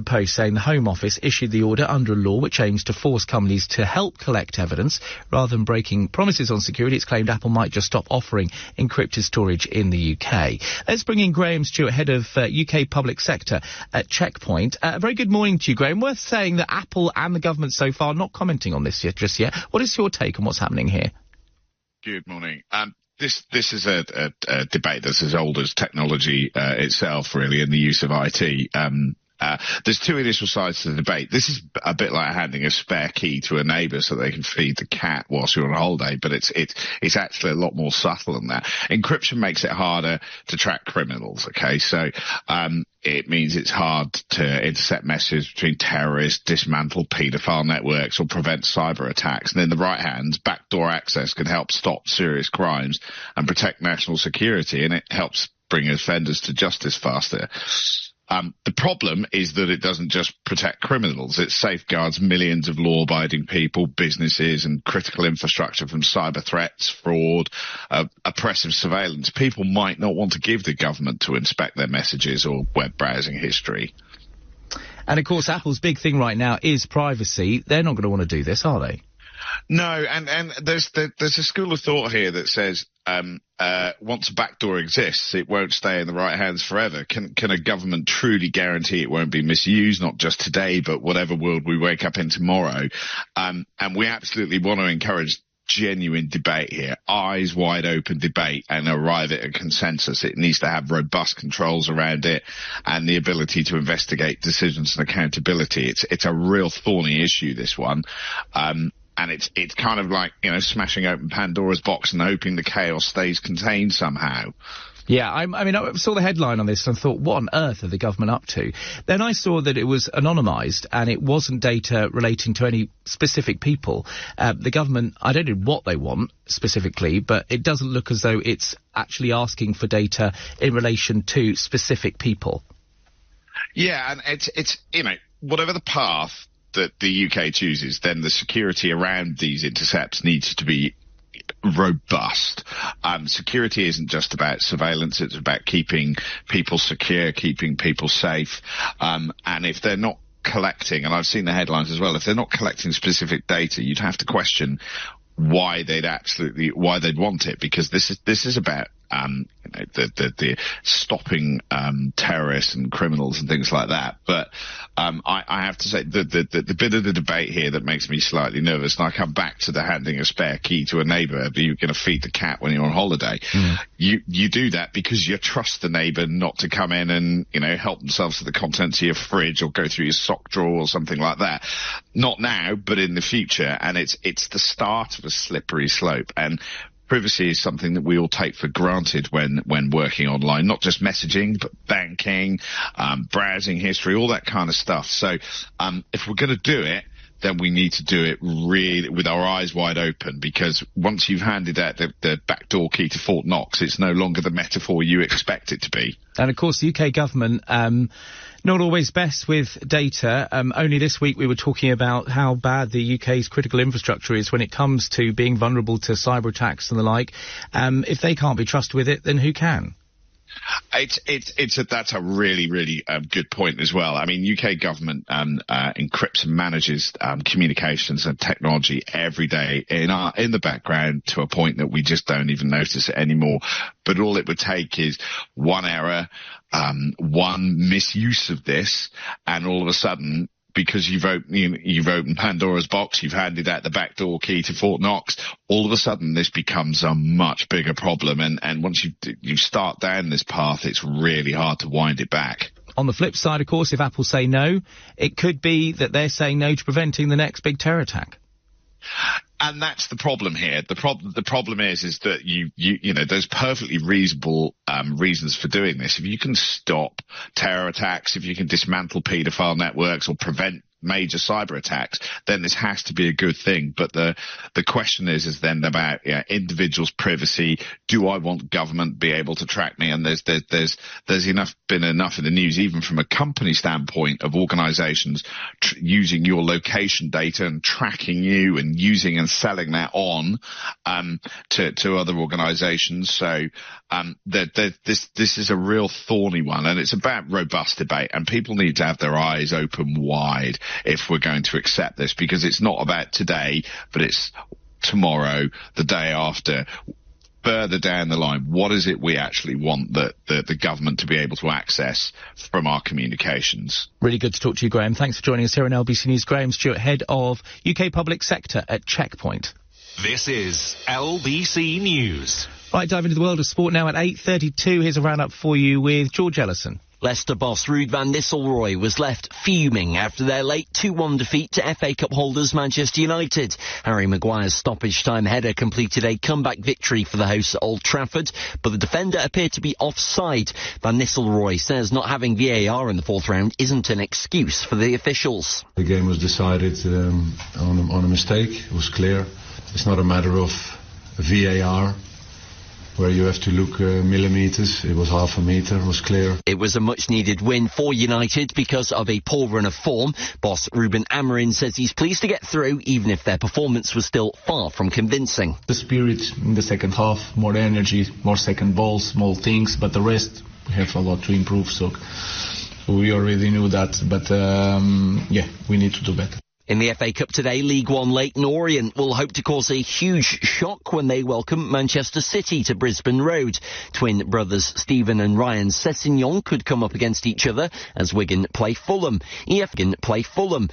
Post saying the Home Office issued the order under a law which aims to force companies to help collect evidence rather than breaking promises on security. It's claimed Apple might just stop offering encrypted storage in the UK. Let's bring in Graham Stewart, head of UK Public Sector at Checkpoint. A very good morning to you, Graham. Worth saying that Apple and the government so far not commenting on this just yet. What is your take on what's happening here? Good morning. This is a debate that's as old as technology itself, really, and the use of IT. There's two initial sides to the debate. This is a bit like handing a spare key to a neighbour so they can feed the cat whilst you're on holiday, but it's actually a lot more subtle than that. Encryption makes it harder to track criminals, okay? So it means it's hard to intercept messages between terrorists, dismantle paedophile networks, or prevent cyber attacks. And in the right hands, backdoor access can help stop serious crimes and protect national security, and it helps bring offenders to justice faster. The problem is that it doesn't just protect criminals. It safeguards millions of law-abiding people, businesses and critical infrastructure from cyber threats, fraud, oppressive surveillance. People might not want to give the government to inspect their messages or web browsing history. And, of course, Apple's big thing right now is privacy. They're not going to want to do this, are they? No, and there's a school of thought here that says once a backdoor exists, it won't stay in the right hands forever. Can a government truly guarantee it won't be misused, not just today, but whatever world we wake up in tomorrow? And we absolutely want to encourage genuine debate here, eyes wide open debate, and arrive at a consensus. It needs to have robust controls around it and the ability to investigate decisions and accountability. It's a real thorny issue, this one. And it's kind of like, smashing open Pandora's box and hoping the chaos stays contained somehow. Yeah, I saw the headline on this and thought, what on earth are the government up to? Then I saw that it was anonymised and it wasn't data relating to any specific people. The government, I don't know what they want specifically, but it doesn't look as though it's actually asking for data in relation to specific people. Yeah, and it's whatever the path that the UK chooses, then the security around these intercepts needs to be robust. Security isn't just about surveillance, it's about keeping people secure, keeping people safe. And if they're not collecting, and I've seen the headlines as well, if they're not collecting specific data, you'd have to question why they'd want it, because this is about the stopping terrorists and criminals and things like that. But I have to say the bit of the debate here that makes me slightly nervous, and I come back to the handing a spare key to a neighbour, but you're going to feed the cat when you're on holiday. You do that because you trust the neighbour not to come in and help themselves to the contents of your fridge or go through your sock drawer or something like that. Not now, but in the future, and it's the start of a slippery slope. And privacy is something that we all take for granted when working online, not just messaging, but banking, browsing history, all that kind of stuff. So if we're going to do it, then we need to do it really with our eyes wide open, because once you've handed out the backdoor key to Fort Knox, it's no longer the metaphor you expect it to be. And, of course, the UK government, not always best with data. Only this week we were talking about how bad the UK's critical infrastructure is when it comes to being vulnerable to cyber attacks and the like. If they can't be trusted with it, then who can? That's a really, really good point as well. I mean, UK government encrypts and manages communications and technology every day in the background to a point that we just don't even notice it anymore. But all it would take is one error, one misuse of this, and all of a sudden, because you've opened Pandora's box, you've handed out the backdoor key to Fort Knox, all of a sudden this becomes a much bigger problem. And once you start down this path, it's really hard to wind it back. On the flip side, of course, if Apple say no, it could be that they're saying no to preventing the next big terror attack. And that's the problem here. The problem is that you know, there's perfectly reasonable reasons for doing this. If you can stop terror attacks, if you can dismantle paedophile networks or prevent major cyber attacks, then this has to be a good thing. But the question is then about individuals' privacy. Do I want government to be able to track me? And there's been enough in the news, even from a company standpoint, of organisations using your location data and tracking you and using and selling that on to other organisations. So this is a real thorny one, and it's about robust debate, and people need to have their eyes open wide if we're going to accept this, because it's not about today, but it's tomorrow, the day after, further down the line. What is it we actually want the government to be able to access from our communications? Really good to talk to you, Graham. Thanks for joining us here on LBC News. Graham Stewart, Head of UK Public Sector at Checkpoint. This is LBC News. Right, dive into the world of sport now at 8:32. Here's a roundup for you with George Ellison. Leicester boss Ruud van Nistelrooy was left fuming after their late 2-1 defeat to FA Cup holders Manchester United. Harry Maguire's stoppage-time header completed a comeback victory for the hosts at Old Trafford, but the defender appeared to be offside. Van Nistelrooy says not having VAR in the fourth round isn't an excuse for the officials. The game was decided on a mistake. It was clear. It's not a matter of VAR, where you have to look millimetres. It was half a metre, it was clear. It was a much-needed win for United because of a poor run of form. Boss Ruben Amorim says he's pleased to get through, even if their performance was still far from convincing. The spirit in the second half, more energy, more second balls, small things, but the rest, we have a lot to improve, so we already knew that, but we need to do better. In the FA Cup today, League One Leyton Orient will hope to cause a huge shock when they welcome Manchester City to Brisbane Road. Twin brothers Stephen and Ryan Sessegnon could come up against each other as Wigan play Fulham. EFGN play Fulham.